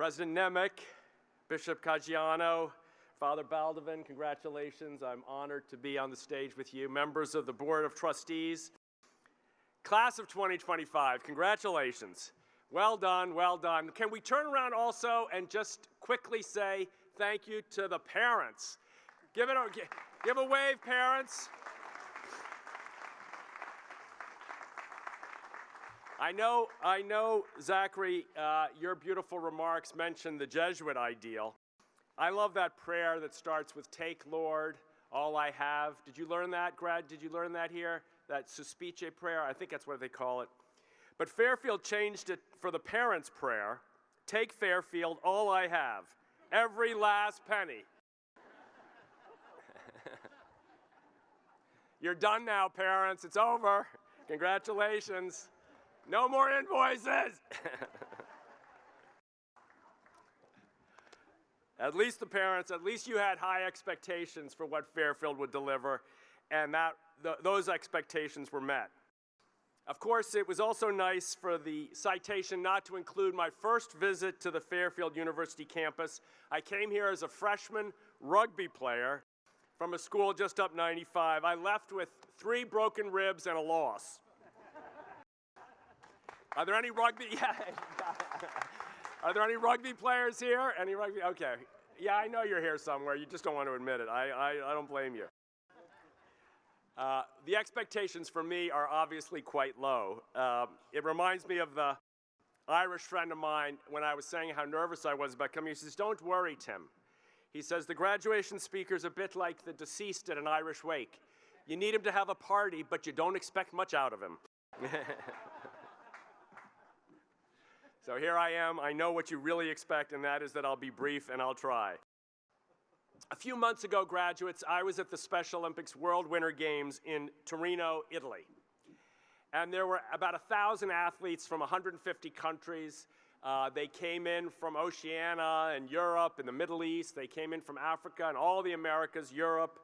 President Nemec, Bishop Caggiano, Father Baldovin, congratulations. I'm honored to be on the stage with you. Members of the Board of Trustees, Class of 2025, congratulations. Well done, well done. Can we turn around also and just quickly say thank you to the parents? Give a wave, parents. I know, Zachary, your beautiful remarks mentioned the Jesuit ideal. I love that prayer that starts with, "Take, Lord, all I have." Did you learn that, Grad? Did you learn that here? That Suspice prayer? I think that's what they call it. But Fairfield changed it for the parents' prayer. "Take, Fairfield, all I have, every last penny." You're done now, parents. It's over. Congratulations. No more invoices. At least the parents, at least you had high expectations for what Fairfield would deliver, and those expectations were met. Of course, it was also nice for the citation not to include my first visit to the Fairfield University campus. I came here as a freshman rugby player from a school just up 95. I left with 3 broken ribs and a loss. Are there any rugby? Yeah. Are there any rugby players here? Any rugby? Okay. Yeah, I know you're here somewhere. You just don't want to admit it. I don't blame you. The expectations for me are obviously quite low. It reminds me of the Irish friend of mine when I was saying how nervous I was about coming. He says, "Don't worry, Tim." He says, "The graduation speaker's a bit like the deceased at an Irish wake. You need him to have a party, but you don't expect much out of him." So here I am. I know what you really expect, and that is that I'll be brief, and I'll try. A few months ago, graduates, I was at the Special Olympics World Winter Games in Torino, Italy. And there were about 1,000 athletes from 150 countries. They came in from Oceania and Europe and the Middle East. They came in from Africa and all the Americas, Europe.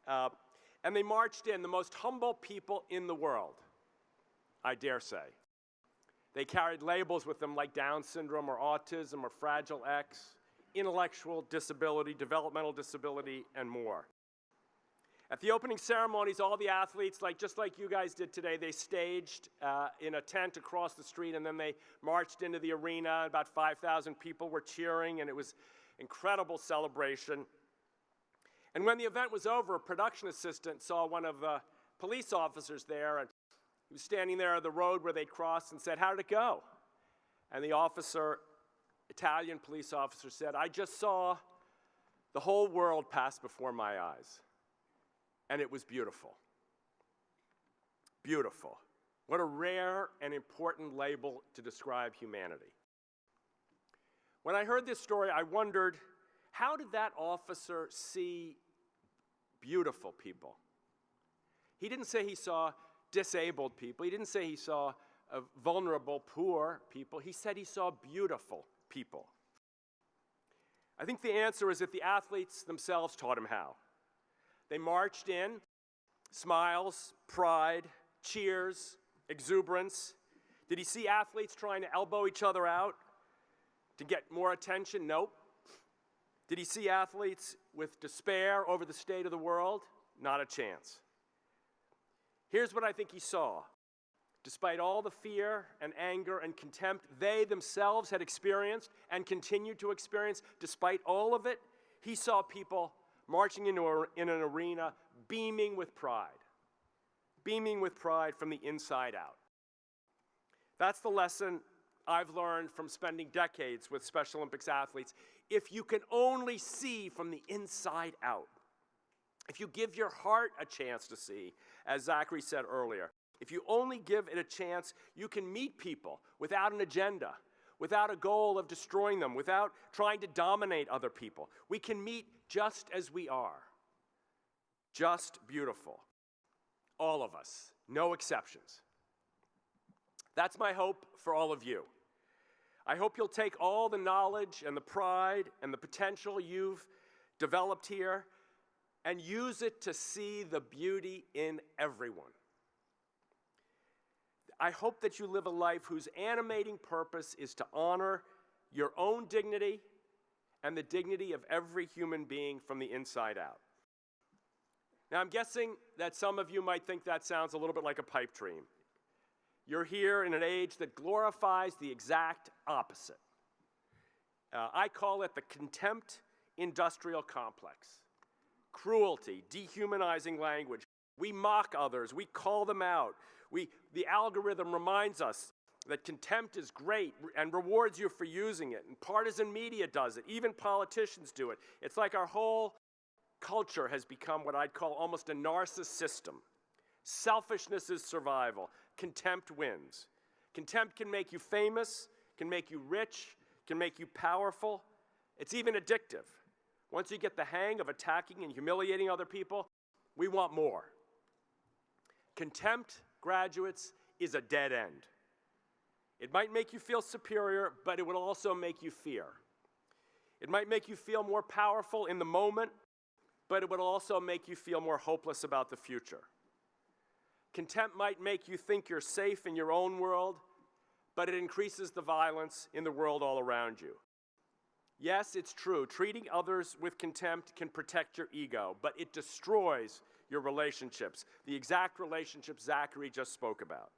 And they marched in, the most humble people in the world, I dare say. They carried labels with them like Down syndrome or autism or Fragile X, intellectual disability, developmental disability, and more. At the opening ceremonies, all the athletes, just like you guys did today, they staged in a tent across the street, and then they marched into the arena. About 5,000 people were cheering, and it was incredible celebration. And when the event was over, a production assistant saw one of the police officers there, and he was standing there on the road where they'd crossed and said, "How did it go?" And the officer, Italian police officer, said, "I just saw the whole world pass before my eyes, and it was beautiful." Beautiful. What a rare and important label to describe humanity. When I heard this story, I wondered, how did that officer see beautiful people? He didn't say he saw disabled people. He didn't say he saw vulnerable, poor people. He said he saw beautiful people. I think the answer is that the athletes themselves taught him how. They marched in, smiles, pride, cheers, exuberance. Did he see athletes trying to elbow each other out to get more attention? Nope. Did he see athletes with despair over the state of the world? Not a chance. Here's what I think he saw. Despite all the fear and anger and contempt they themselves had experienced and continued to experience, despite all of it, he saw people marching in an arena beaming with pride from the inside out. That's the lesson I've learned from spending decades with Special Olympics athletes. If you can only see from the inside out, if you give your heart a chance to see, as Zachary said earlier, if you only give it a chance, you can meet people without an agenda, without a goal of destroying them, without trying to dominate other people. We can meet just as we are, just beautiful. All of us, no exceptions. That's my hope for all of you. I hope you'll take all the knowledge and the pride and the potential you've developed here and use it to see the beauty in everyone. I hope that you live a life whose animating purpose is to honor your own dignity, and the dignity of every human being from the inside out. Now, I'm guessing that some of you might think that sounds a little bit like a pipe dream. You're here in an age that glorifies the exact opposite. I call it the contempt industrial complex. Cruelty, dehumanizing language. We mock others, we call them out. The algorithm reminds us that contempt is great and rewards you for using it. And partisan media does it, even politicians do it. It's like our whole culture has become what I'd call almost a narcissist system. Selfishness is survival. Contempt wins. Contempt can make you famous, can make you rich, can make you powerful. It's even addictive. Once you get the hang of attacking and humiliating other people, we want more. Contempt, graduates, is a dead end. It might make you feel superior, but it will also make you fear. It might make you feel more powerful in the moment, but it would also make you feel more hopeless about the future. Contempt might make you think you're safe in your own world, but it increases the violence in the world all around you. Yes, it's true, treating others with contempt can protect your ego, but it destroys your relationships, the exact relationships Zachary just spoke about.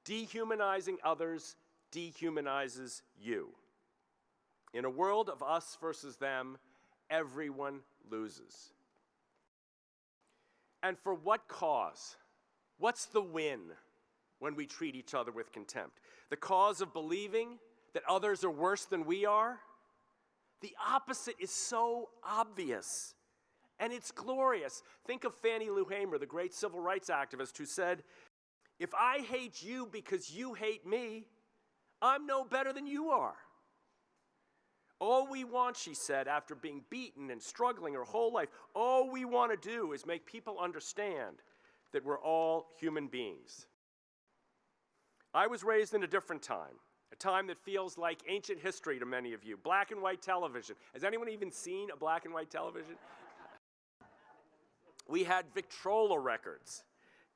Dehumanizing others dehumanizes you. In a world of us versus them, everyone loses. And for what cause? What's the win when we treat each other with contempt? The cause of believing that others are worse than we are? The opposite is so obvious, and it's glorious. Think of Fannie Lou Hamer, the great civil rights activist who said, "If I hate you because you hate me, I'm no better than you are." All we want, she said, after being beaten and struggling her whole life, all we want to do is make people understand that we're all human beings. I was raised in a different time, a time that feels like ancient history to many of you. Black and white television. Has anyone even seen a black and white television? We had Victrola records.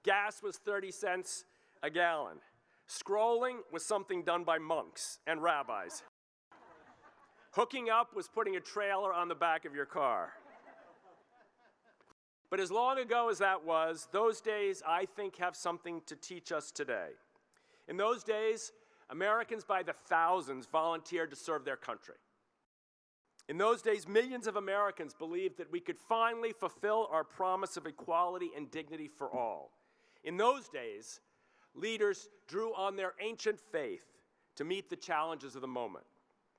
Gas was 30 cents a gallon. Scrolling was something done by monks and rabbis. Hooking up was putting a trailer on the back of your car. But as long ago as that was, those days, I think, have something to teach us today. In those days, Americans by the thousands volunteered to serve their country. In those days, millions of Americans believed that we could finally fulfill our promise of equality and dignity for all. In those days, leaders drew on their ancient faith to meet the challenges of the moment.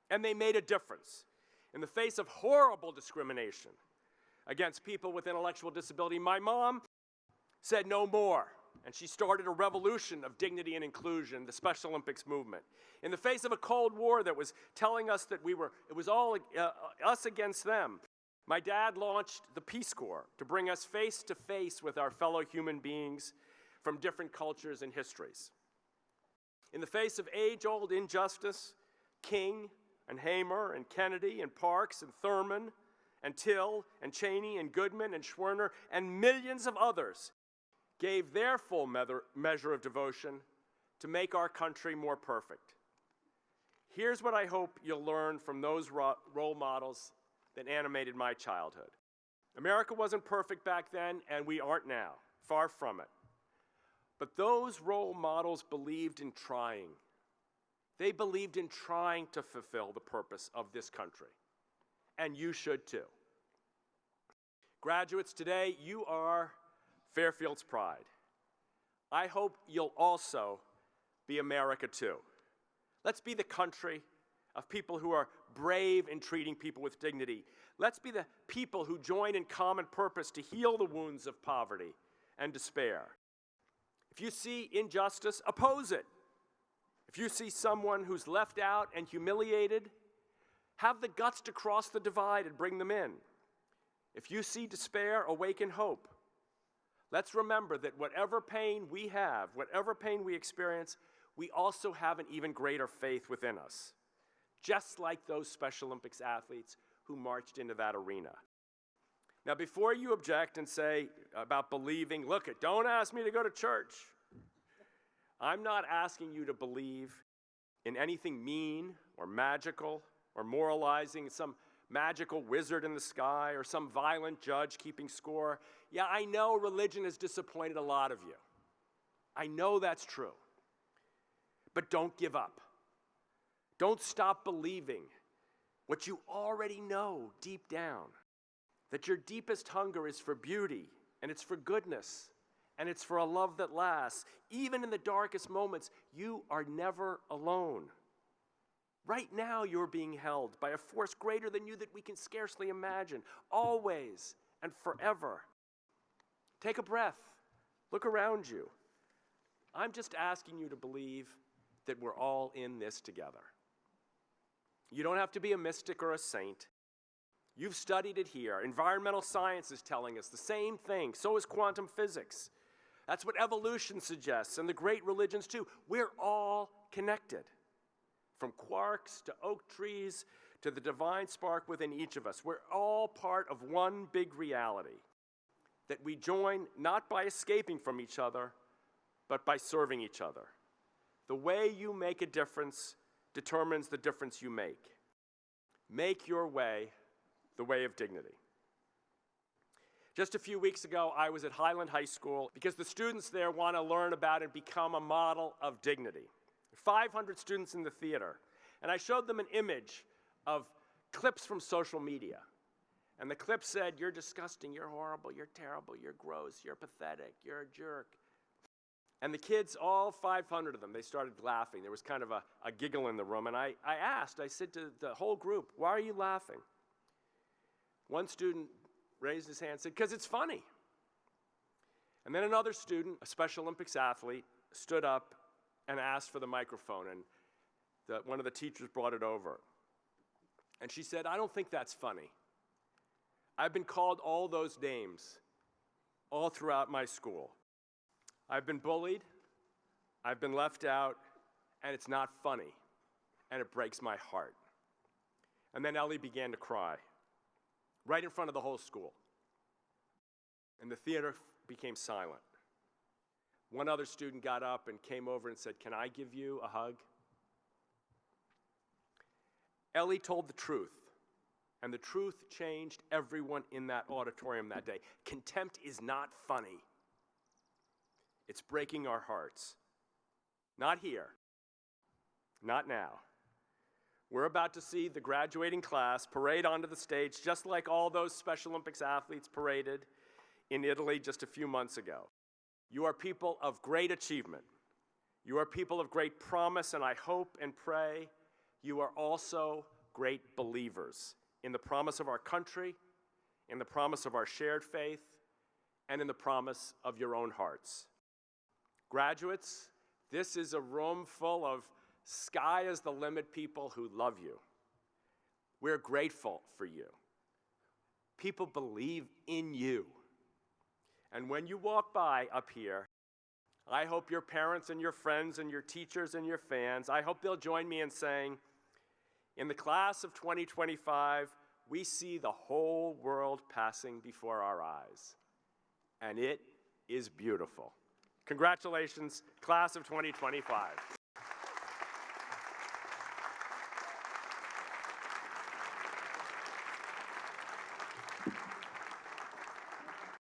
And they made a difference. In the face of horrible discrimination against people with intellectual disability, my mom said no more. And she started a revolution of dignity and inclusion, the Special Olympics movement. In the face of a Cold War that was telling us that it was all us against them, my dad launched the Peace Corps to bring us face to face with our fellow human beings from different cultures and histories. In the face of age-old injustice, King and Hamer and Kennedy and Parks and Thurman and Till and Cheney and Goodman and Schwerner and millions of others gave their full measure of devotion to make our country more perfect. Here's what I hope you'll learn from those role models that animated my childhood. America wasn't perfect back then, and we aren't now. Far from it. But those role models believed in trying. They believed in trying to fulfill the purpose of this country. And you should too. Graduates, today you are Fairfield's pride. I hope you'll also be America too. Let's be the country of people who are brave in treating people with dignity. Let's be the people who join in common purpose to heal the wounds of poverty and despair. If you see injustice, oppose it. If you see someone who's left out and humiliated, have the guts to cross the divide and bring them in. If you see despair, awaken hope. Let's remember that whatever pain we have, whatever pain we experience, we also have an even greater faith within us, just like those Special Olympics athletes who marched into that arena. Now, before you object and say about believing, look, don't ask me to go to church. I'm not asking you to believe in anything mean or magical or moralizing, some magical wizard in the sky or some violent judge keeping score. Yeah, I know religion has disappointed a lot of you. I know that's true. But don't give up. Don't stop believing what you already know deep down, that your deepest hunger is for beauty, and it's for goodness, and it's for a love that lasts. Even in the darkest moments, you are never alone. Right now, you're being held by a force greater than you that we can scarcely imagine, always and forever. Take a breath. Look around you. I'm just asking you to believe that we're all in this together. You don't have to be a mystic or a saint. You've studied it here. Environmental science is telling us the same thing. So is quantum physics. That's what evolution suggests, and the great religions too. We're all connected. From quarks to oak trees to the divine spark within each of us. We're all part of one big reality that we join not by escaping from each other, but by serving each other. The way you make a difference determines the difference you make. Make your way the way of dignity. Just a few weeks ago, I was at Highland High School because the students there want to learn about and become a model of dignity. 500 students in the theater, and I showed them an image of clips from social media. And the clip said, "You're disgusting, you're horrible, you're terrible, you're gross, you're pathetic, you're a jerk." And the kids, all 500 of them, they started laughing. There was kind of a giggle in the room, and I said to the whole group, "Why are you laughing?" One student raised his hand and said, "Because it's funny." And then another student, a Special Olympics athlete, stood up and asked for the microphone, and one of the teachers brought it over. And she said, "I don't think that's funny. I've been called all those names all throughout my school. I've been bullied, I've been left out, and it's not funny, and it breaks my heart." And then Ellie began to cry, right in front of the whole school. And the theater became silent. One other student got up and came over and said, "Can I give you a hug?" Ellie told the truth, and the truth changed everyone in that auditorium that day. Contempt is not funny. It's breaking our hearts. Not here. Not now. We're about to see the graduating class parade onto the stage just like all those Special Olympics athletes paraded in Italy just a few months ago. You are people of great achievement. You are people of great promise, and I hope and pray you are also great believers in the promise of our country, in the promise of our shared faith, and in the promise of your own hearts. Graduates, this is a room full of sky is the limit people who love you. We're grateful for you. People believe in you. And when you walk by up here, I hope your parents and your friends and your teachers and your fans, I hope they'll join me in saying, in the class of 2025, we see the whole world passing before our eyes. And it is beautiful. Congratulations, class of 2025.